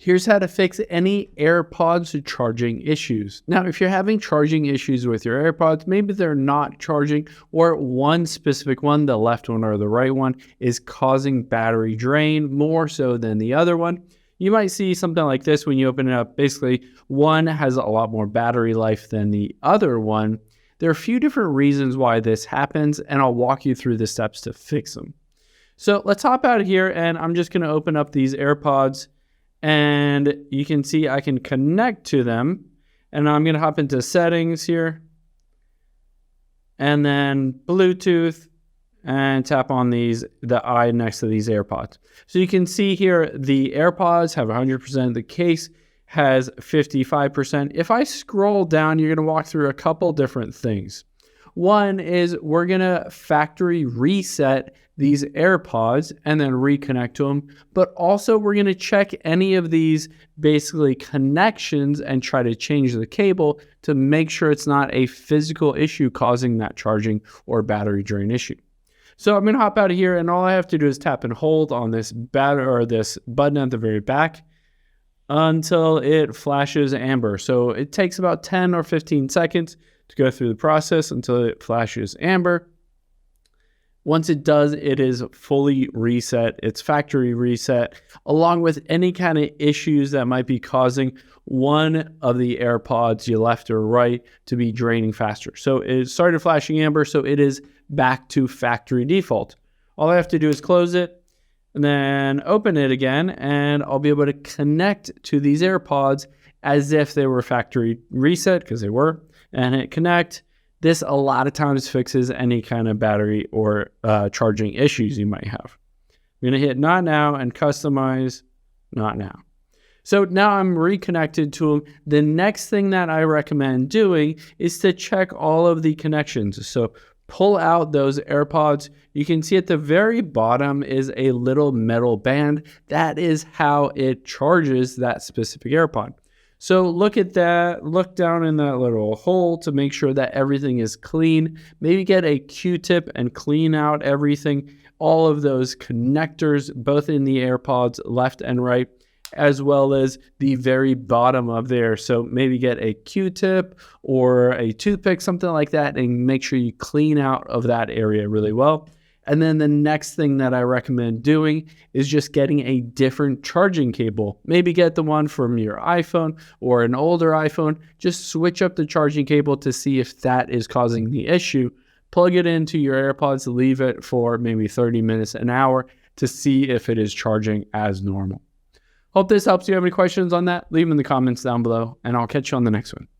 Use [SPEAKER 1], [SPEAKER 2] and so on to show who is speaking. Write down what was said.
[SPEAKER 1] Here's how to fix any AirPods charging issues. Now, if you're having charging issues with your AirPods, maybe they're not charging, or one specific one, the left one or the right one, is causing battery drain more so than the other one. You might see something like this when you open it up. Basically, one has a lot more battery life than the other one. There are a few different reasons why this happens, and I'll walk you through the steps to fix them. So let's hop out of here, and I'm just going to open up these AirPods. And you can see I can connect to them, and I'm going to hop into settings here and then Bluetooth and tap on the eye next to these AirPods. So you can see here the AirPods have 100%, the case has 55%. If I scroll down, you're going to walk through a couple different things. One is we're going to factory reset these AirPods and then reconnect to them. But also we're going to check any of these basically connections and try to change the cable to make sure it's not a physical issue causing that charging or battery drain issue. So I'm going to hop out of here, and all I have to do is tap and hold on this this button at the very back until it flashes amber. So it takes about 10 or 15 seconds to go through the process until it flashes amber. Once it does, it is fully reset. It's factory reset, along with any kind of issues that might be causing one of the AirPods, your left or right, to be draining faster. So it started flashing amber, so it is back to factory default. All I have to do is close it and then open it again, and I'll be able to connect to these AirPods as if they were factory reset, because they were, and hit connect. This a lot of times fixes any kind of battery or charging issues you might have. I'm going to hit not now and customize not now. So now I'm reconnected to them. The next thing that I recommend doing is to check all of the connections. So pull out those AirPods. You can see at the very bottom is a little metal band. That is how it charges that specific AirPod. So look at that, look down in that little hole to make sure that everything is clean. Maybe get a Q-tip and clean out everything, all of those connectors, both in the AirPods left and right, as well as the very bottom of there. So maybe get a Q-tip or a toothpick, something like that, and make sure you clean out of that area really well. And then the next thing that I recommend doing is just getting a different charging cable. Maybe get the one from your iPhone or an older iPhone. Just switch up the charging cable to see if that is causing the issue. Plug it into your AirPods, leave it for maybe 30 minutes, an hour to see if it is charging as normal. Hope this helps. You have any questions on that? Leave them in the comments down below, and I'll catch you on the next one.